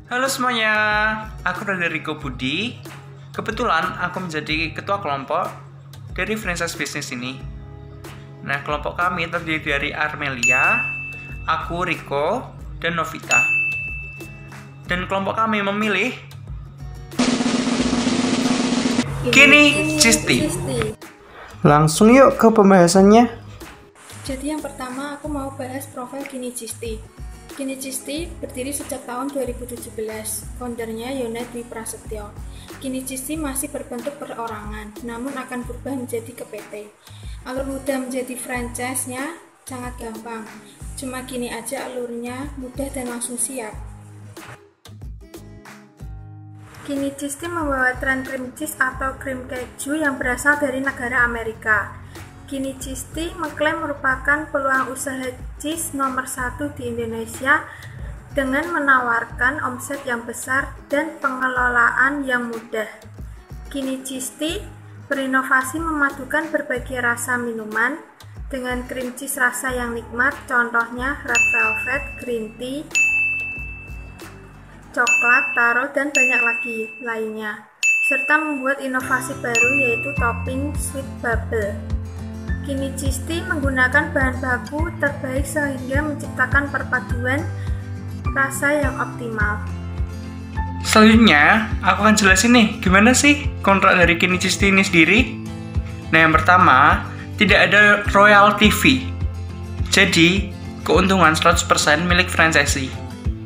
Halo semuanya, aku Roderico Budi. Kebetulan aku menjadi ketua kelompok dari franchise bisnis ini. Nah, kelompok kami terdiri dari Armelia, aku, Rico, dan Novita. Dan kelompok kami memilih Kini Cisti. Langsung yuk ke pembahasannya. Jadi yang pertama aku mau bahas profil Kini Cisti. Kini Cisti berdiri sejak tahun 2017. Foundernya Yona Dwi Prasetyo. Kini Cisti masih berbentuk perorangan, namun akan berubah menjadi ke PT. Alur mudah menjadi franchise-nya sangat gampang. Cuma gini aja alurnya mudah dan langsung siap. Kini Cisti membawa tren cream cheese atau krim keju yang berasal dari negara Amerika. Kini Cisti mengklaim merupakan peluang usaha cheese nomor 1 di Indonesia dengan menawarkan omset yang besar dan pengelolaan yang mudah. Kini Cisti berinovasi memadukan berbagai rasa minuman dengan cream cheese rasa yang nikmat, contohnya red velvet, green tea, coklat, taro, dan banyak lagi lainnya, serta membuat inovasi baru yaitu topping sweet bubble. Kini Cisti menggunakan bahan baku terbaik sehingga menciptakan perpaduan rasa yang optimal. Selanjutnya, aku akan jelasin nih gimana sih kontrak dari Kini Cisti ini sendiri. Nah, yang pertama, tidak ada royalty fee. Jadi, keuntungan 100% milik franchisee.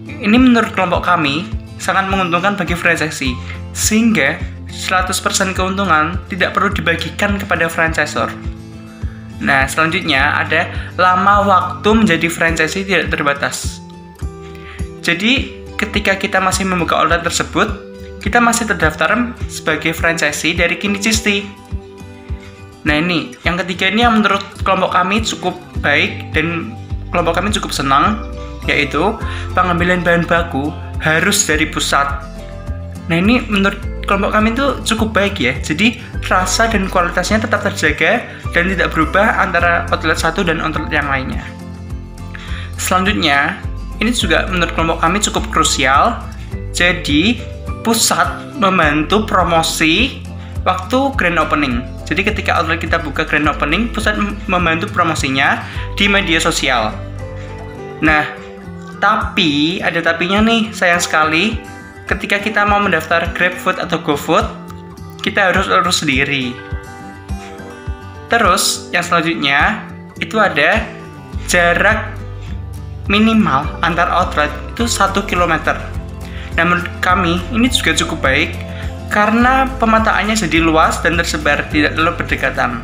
Ini menurut kelompok kami sangat menguntungkan bagi franchisee, sehingga 100% keuntungan tidak perlu dibagikan kepada franchisor. Nah, selanjutnya ada lama waktu menjadi franchisee tidak terbatas. Jadi, ketika kita masih membuka outlet tersebut, kita masih terdaftar sebagai franchisee dari Kini Cisti. Nah, ini yang ketiga ini yang menurut kelompok kami cukup baik dan kelompok kami cukup senang, yaitu pengambilan bahan baku harus dari pusat. Nah, ini menurut kelompok kami itu cukup baik ya. Jadi rasa dan kualitasnya tetap terjaga dan tidak berubah antara outlet satu dan outlet yang lainnya. Selanjutnya, ini juga menurut kelompok kami cukup krusial. Jadi pusat membantu promosi waktu grand opening. Jadi ketika outlet kita buka grand opening, pusat membantu promosinya di media sosial. Nah, tapi ada tapinya nih, sayang sekali. Ketika kita mau mendaftar GrabFood atau GoFood, kita harus urus sendiri. Terus, yang selanjutnya itu ada jarak minimal antar outlet itu 1 km. Nah, menurut kami ini juga cukup baik karena pemetaannya jadi luas dan tersebar, tidak terlalu berdekatan.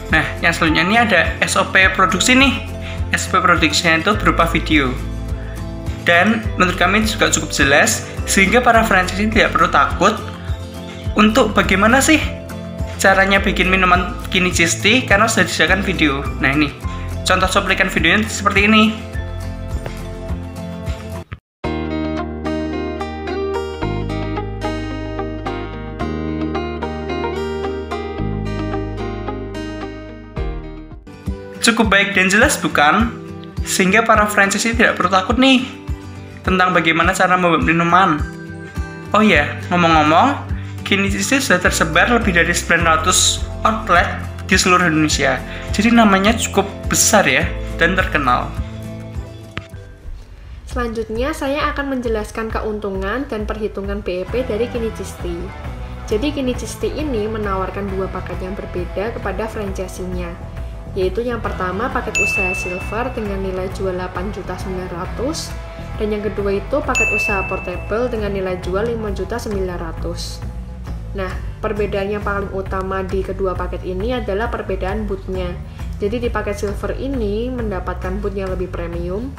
Nah, yang selanjutnya ini ada SOP produksi nih. SOP produksinya itu berupa video. Dan menurut kami juga cukup jelas sehingga para franchisee tidak perlu takut untuk bagaimana sih caranya bikin minuman Kini Cisti karena sudah disediakan video. Nah, ini contoh cuplikan videonya seperti ini. Cukup baik dan jelas bukan? Sehingga para franchisee tidak perlu takut nih tentang bagaimana cara membuat minuman. Oh ya, ngomong-ngomong, Kini Cisti sudah tersebar lebih dari 900 outlet di seluruh Indonesia. Jadi namanya cukup besar ya dan terkenal. Selanjutnya saya akan menjelaskan keuntungan dan perhitungan BEP dari Kini Cisti. Jadi Kini Cisti ini menawarkan dua paket yang berbeda kepada franchisee-nya, yaitu yang pertama paket usaha silver dengan nilai jual 8.900.000 dan yang kedua itu paket usaha portable dengan nilai jual 5.900.000. Nah, perbedaan yang paling utama di kedua paket ini adalah perbedaan bootnya. Jadi di paket silver ini mendapatkan boot yang lebih premium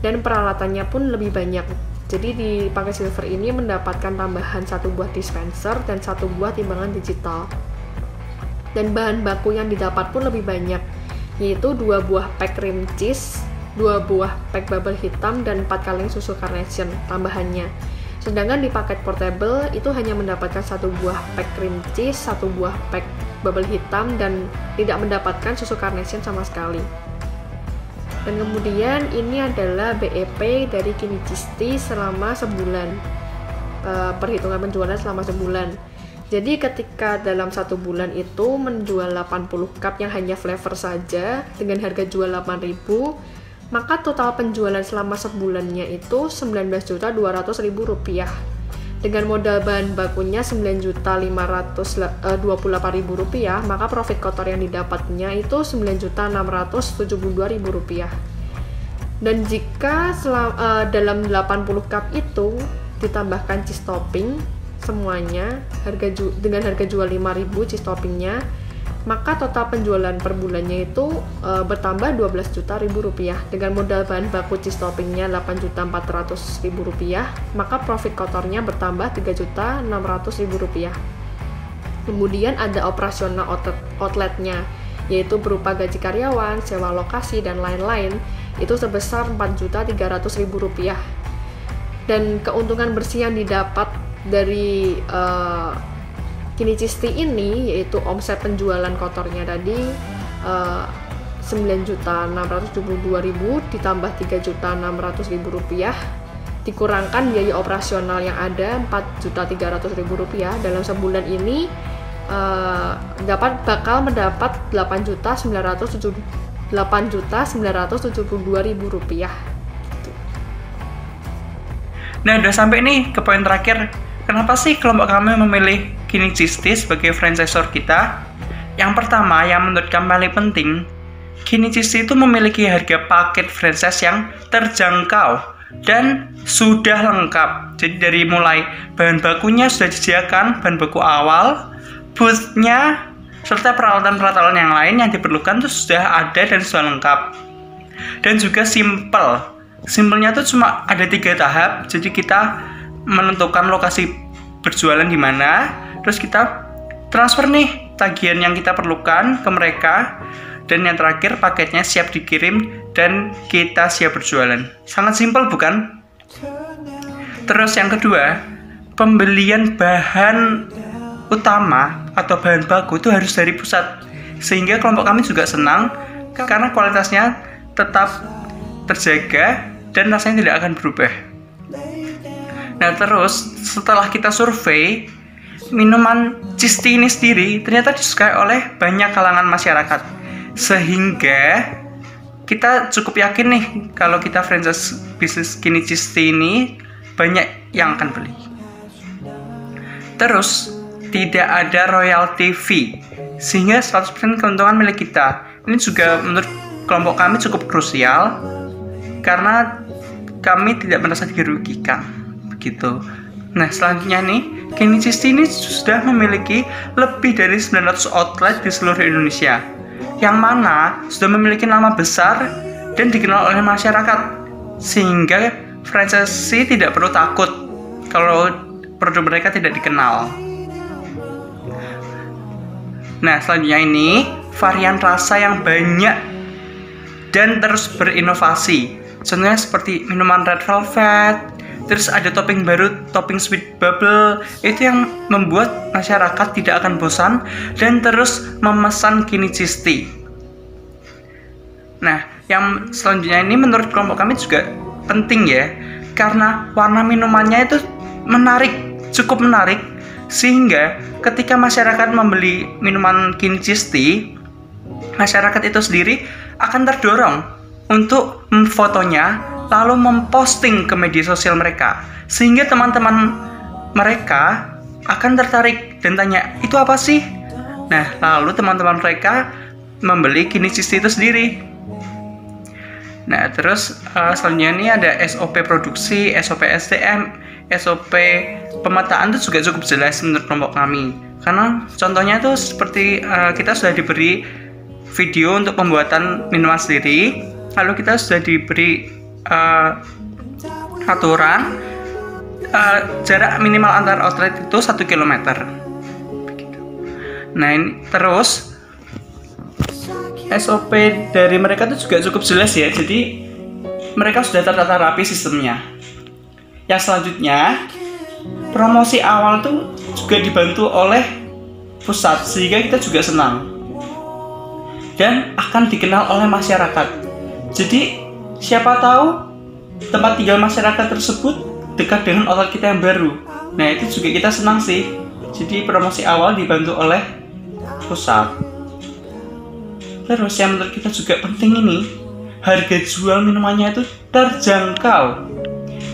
dan peralatannya pun lebih banyak. Jadi di paket silver ini mendapatkan tambahan 1 buah dispenser dan 1 buah timbangan digital. Dan bahan baku yang didapat pun lebih banyak, yaitu 2 buah pack cream cheese, 2 buah pack bubble hitam, dan 4 kaleng susu carnation tambahannya. Sedangkan di paket portable itu hanya mendapatkan 1 buah pack cream cheese, 1 buah pack bubble hitam, dan tidak mendapatkan susu carnation sama sekali. Dan kemudian ini adalah BEP dari Kinicisti selama sebulan, perhitungan penjualan selama sebulan. Jadi ketika dalam 1 bulan itu menjual 80 cup yang hanya flavor saja dengan harga jual 8.000, maka total penjualan selama sebulannya itu 19.200.000 rupiah. Dengan modal bahan bakunya 9.528.000 rupiah, maka profit kotor yang didapatnya itu 9.672.000 rupiah. Dan jika dalam 80 cup itu ditambahkan cheese topping semuanya dengan harga jual 5.000 cheese toppingnya, maka total penjualan per bulannya itu bertambah 12 juta rupiah. Dengan modal bahan baku cheese toppingnya 8.400.000 rupiah, maka profit kotornya bertambah 3.600.000 rupiah. Kemudian ada operasional outletnya, yaitu berupa gaji karyawan, sewa lokasi, dan lain-lain, itu sebesar 4.300.000 rupiah. Dan keuntungan bersih yang didapat dari Kinicisti ini, yaitu omset penjualan kotornya tadi 9.672.000 ditambah 3.600.000 rupiah, dikurangkan biaya operasional yang ada 4.300.000 rupiah, dalam sebulan ini bakal mendapat 8.972.000 rupiah. Nah, udah sampai nih ke poin terakhir. Kenapa sih kelompok kami memilih Kinicisti sebagai franchisor kita? Yang pertama, yang menurut kami paling penting, Kinicisti itu memiliki harga paket franchise yang terjangkau dan sudah lengkap. Jadi dari mulai bahan bakunya sudah disediakan, bahan baku awal, booth-nya, serta peralatan-peralatan yang lain yang diperlukan itu sudah ada dan sudah lengkap. Dan juga simple. Simpelnya tuh cuma ada 3 tahap. Jadi kita menentukan lokasi berjualan di mana, terus kita transfer nih tagihan yang kita perlukan ke mereka, dan yang terakhir paketnya siap dikirim dan kita siap berjualan. Sangat simpel bukan? Terus yang kedua, pembelian bahan utama atau bahan baku itu harus dari pusat, sehingga kelompok kami juga senang karena kualitasnya tetap terjaga dan rasanya tidak akan berubah. Nah, terus setelah kita survei, minuman Cisti ini sendiri ternyata disukai oleh banyak kalangan masyarakat, sehingga kita cukup yakin nih kalau kita franchise bisnis Kinicisti ini banyak yang akan beli. Terus tidak ada royalty fee, sehingga 100% keuntungan milik kita. Ini juga menurut kelompok kami cukup krusial karena kami tidak merasa dirugikan. Gitu. Nah, selanjutnya nih, Kinicisti ini sudah memiliki lebih dari 900 outlet di seluruh Indonesia, yang mana sudah memiliki nama besar dan dikenal oleh masyarakat, sehingga franchisee tidak perlu takut kalau produk mereka tidak dikenal. Nah, selanjutnya ini varian rasa yang banyak dan terus berinovasi. Contohnya seperti minuman red velvet. Terus ada topping baru, topping sweet bubble. Itu yang membuat masyarakat tidak akan bosan dan terus memesan Kinicisti. Nah, yang selanjutnya ini menurut kelompok kami juga penting ya, karena warna minumannya itu menarik, cukup menarik, sehingga ketika masyarakat membeli minuman Kinicisti, masyarakat itu sendiri akan terdorong untuk memfotonya lalu memposting ke media sosial mereka, sehingga teman-teman mereka akan tertarik dan tanya, itu apa sih? Nah, lalu teman-teman mereka membeli Kinicisti itu sendiri. Nah, terus selanjutnya ini ada SOP produksi, SOP SDM, SOP pemetaan itu juga cukup jelas menurut kelompok kami. Karena contohnya itu seperti kita sudah diberi video untuk pembuatan minuman sendiri, lalu kita sudah diberi aturan jarak minimal antar outlet itu 1 km. Nah, ini terus SOP dari mereka itu juga cukup jelas ya. Jadi mereka sudah tertata rapi sistemnya. Yang selanjutnya, promosi awal tuh juga dibantu oleh pusat, sehingga kita juga senang dan akan dikenal oleh masyarakat. Jadi siapa tahu tempat tinggal masyarakat tersebut dekat dengan outlet kita yang baru. Nah, itu juga kita senang sih. Jadi promosi awal dibantu oleh pusat. Terus yang menurut kita juga penting ini, harga jual minumannya itu terjangkau,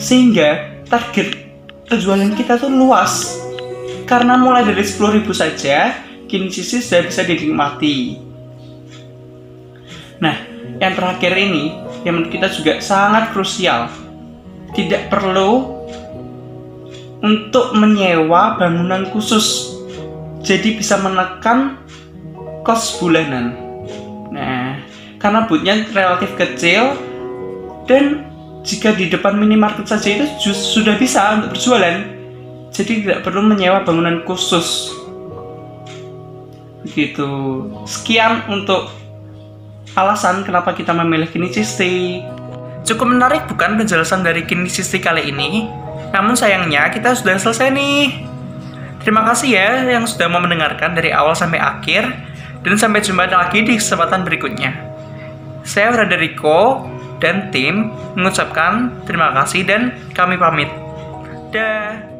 sehingga target penjualan kita tuh luas. Karena mulai dari 10.000 saja, Kinichisti sudah bisa dinikmati. Nah, yang terakhir ini, yang menurut kita juga sangat krusial. Tidak perlu untuk menyewa bangunan khusus, jadi bisa menekan kos bulanan. Nah, karena bootnya relatif kecil, dan jika di depan minimarket saja itu sudah bisa untuk berjualan, jadi tidak perlu menyewa bangunan khusus. Begitu. Sekian untuk alasan kenapa kita memilih Kinichisti. Cukup menarik bukan penjelasan dari Kinichisti kali ini? Namun sayangnya kita sudah selesai nih. Terima kasih ya yang sudah mau mendengarkan dari awal sampai akhir. Dan sampai jumpa lagi di kesempatan berikutnya. Saya Frederico dan tim mengucapkan terima kasih dan kami pamit. Dah.